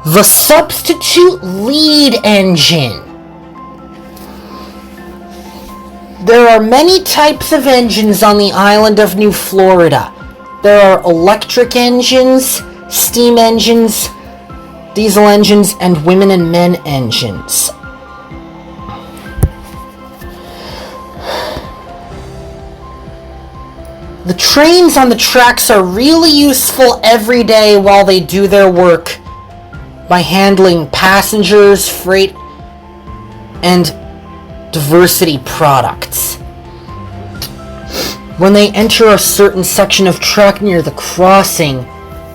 The substitute lead engine. There are many types of engines on the island of New Florida. There are electric engines, steam engines, diesel engines, and women and men engines. The trains on the tracks are really useful every day while they do their work by handling passengers, freight, and diversity products. When they enter a certain section of track near the crossing,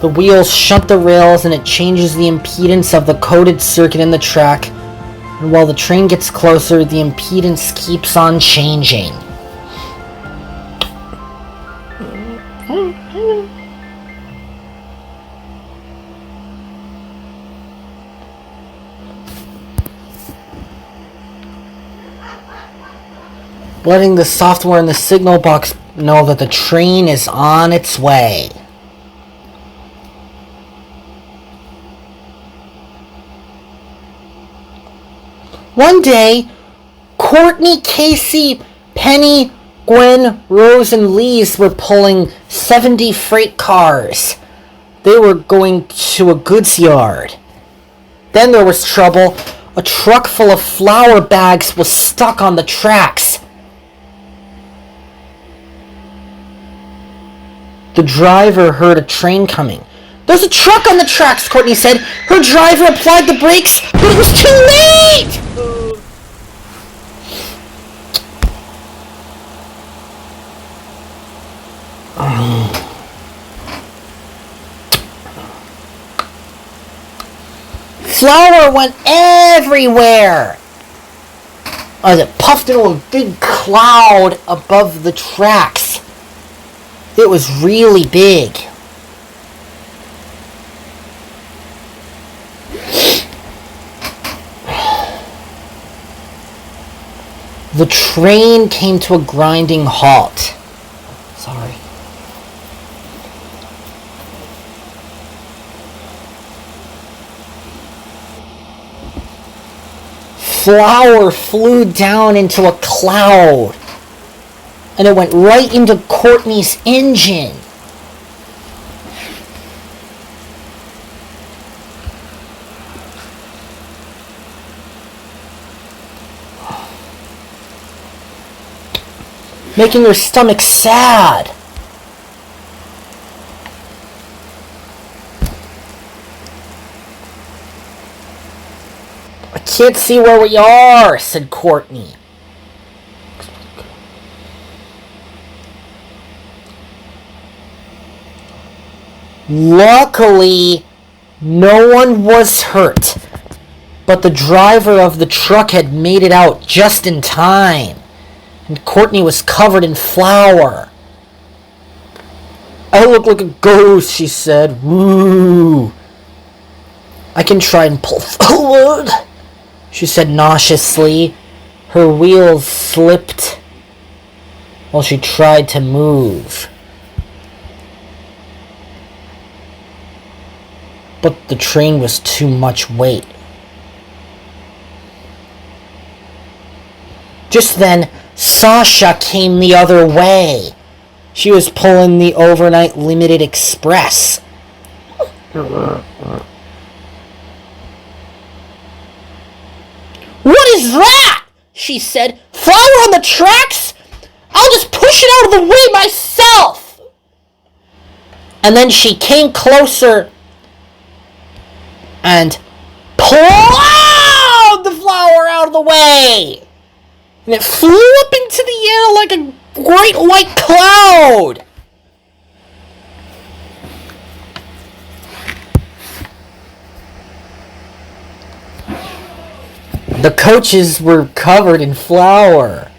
the wheels shunt the rails and it changes the impedance of the coded circuit in the track. And while the train gets closer, the impedance keeps on changing. Letting the software in the signal box know that the train is on its way. One day, Courtney, Casey, Penny, Gwen, Rose, and Lise were pulling 70 freight cars. They were going to a goods yard. Then there was trouble. A truck full of flour bags was stuck on the tracks. The driver heard a train coming. "There's a truck on the tracks," Courtney said. Her driver applied the brakes, but it was too late! Flour went everywhere as it puffed into a big cloud above the tracks. It was really big. The train came to a grinding halt. Sorry. Flour flew down into a cloud. And it went right into Courtney's engine. Making her stomach sad. "I can't see where we are," said Courtney. Luckily, no one was hurt, but the driver of the truck had made it out just in time, and Courtney was covered in flour. "I look like a ghost," she said. "Woo! I can try and pull forward," she said nauseously. Her wheels slipped while she tried to move. But the train was too much weight. Just then, Sasha came the other way. She was pulling the overnight limited express. "What is that?" she said. "Flour on the tracks? I'll just push it out of the way myself." And then she came closer and plowed the flour out of the way. And it flew up into the air like a great white cloud. The coaches were covered in flour.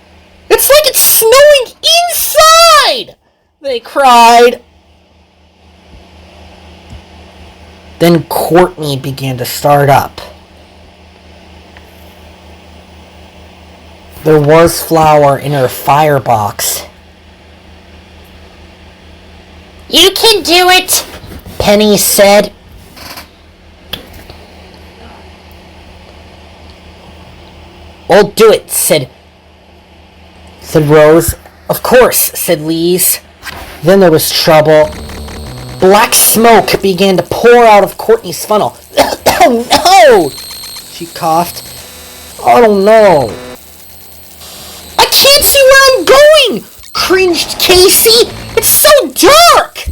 "It's like it's snowing inside!" they cried. Then Courtney began to start up. There was flour in her firebox. "You can do it," Penny said. I'll do it, said Rose. Of course, said Lise. Then there was trouble. Black smoke began to pour out of Courtney's funnel. Oh no! She coughed. I don't know. I can't see where I'm going! Cringed Casey. It's so dark!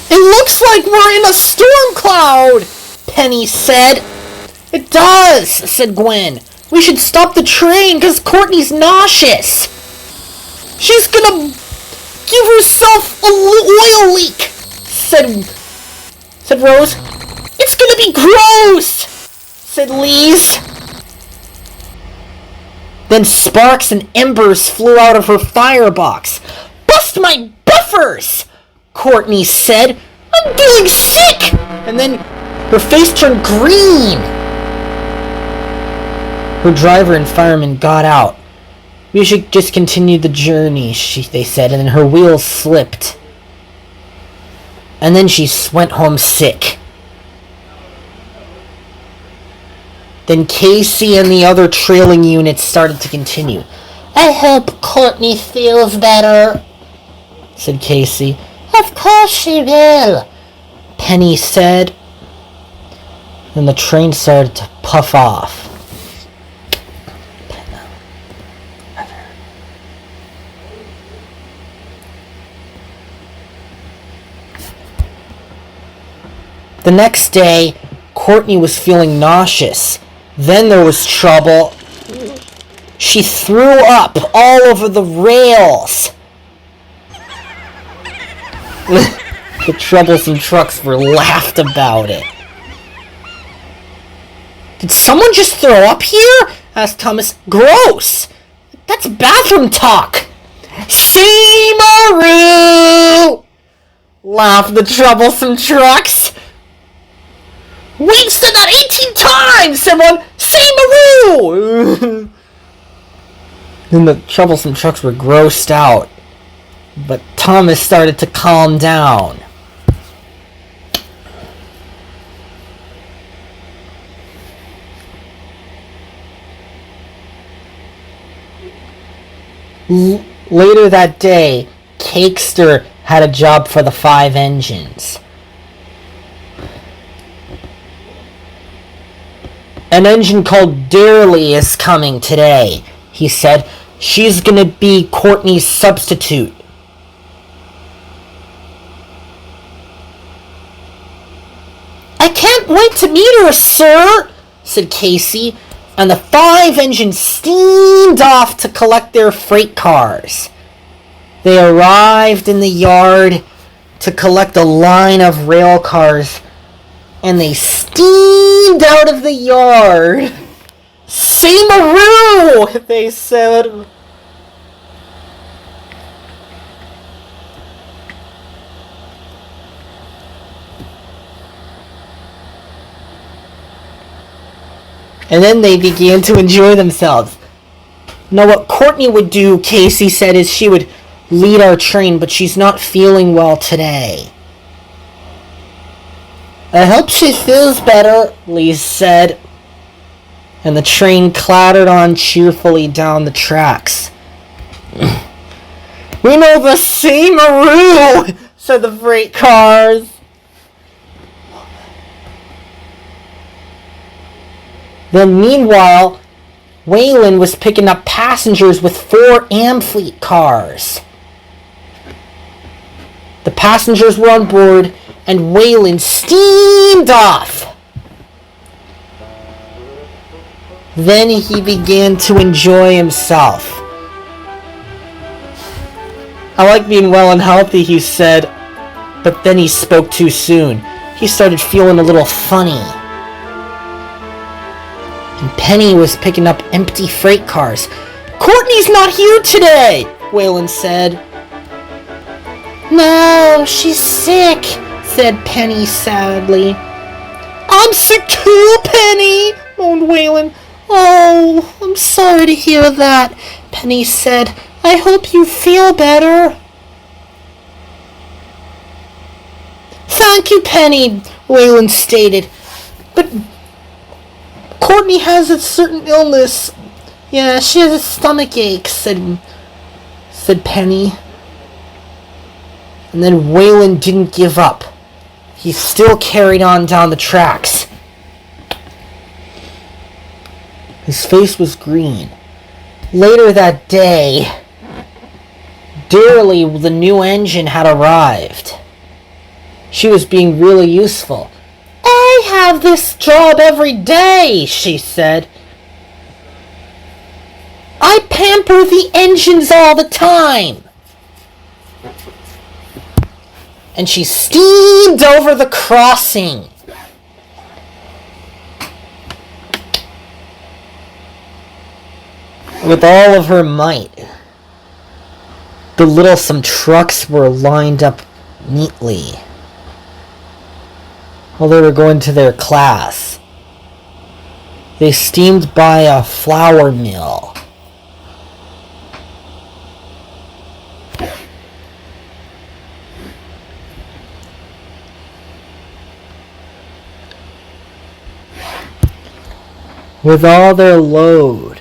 It looks like we're in a storm cloud, Penny said. It does, said Gwen. We should stop the train because Courtney's nauseous. She's gonna give herself a oil leak, said Rose. It's gonna be gross, said Lise. Then sparks and embers flew out of her firebox. Bust my buffers, Courtney said. I'm feeling sick! And then her face turned green. Her driver and fireman got out. We should just continue the journey, they said, and then her wheels slipped. And then she went home sick. Then Casey and the other trailing units started to continue. I hope Courtney feels better, said Casey. Of course she will, Penny said. Then the train started to puff off. The next day, Courtney was feeling nauseous. Then there was trouble. She threw up all over the rails. The troublesome trucks were laughed about it. Did someone just throw up here? Asked Thomas. Gross! That's bathroom talk! See-ma-roo! Laughed the troublesome trucks. We've said that 18 times, someone! See-ma-roo! Then the troublesome trucks were grossed out. But Thomas started to calm down. Later that day, Cakester had a job for the 5 engines. An engine called Dearly is coming today, he said. She's gonna be Courtney's substitute. I can't wait to meet her, sir, said Casey, and the 5 engines steamed off to collect their freight cars. They arrived in the yard to collect a line of rail cars, and they steamed out of the yard. See-ma-roo, they said. And then they began to enjoy themselves. Now what Courtney would do, Casey said, is she would lead our train, but she's not feeling well today. I hope she feels better, Lise said. And the train clattered on cheerfully down the tracks. We know the see-ma-roo, said the freight cars. Then meanwhile, Waylon was picking up passengers with 4 Amfleet cars. The passengers were on board, and Waylon steamed off. Then he began to enjoy himself. I like being well and healthy, he said, but then he spoke too soon. He started feeling a little funny. And Penny was picking up empty freight cars. Courtney's not here today, Waylon said. No, she's sick, said Penny sadly. I'm sick too, Penny, moaned Waylon. Oh, I'm sorry to hear that, Penny said. I hope you feel better. Thank you, Penny, Waylon stated. But Courtney has a certain illness. Yeah, she has a stomach ache, said Penny. And then Waylon didn't give up. He still carried on down the tracks. His face was green. Later that day, Dearly, the new engine, had arrived. She was being really useful. I have this job every day, she said. I pamper the engines all the time. And she steamed over the crossing. With all of her might. The Littlesome trucks were lined up neatly while they were going to their class. They steamed by a flour mill. With all their load,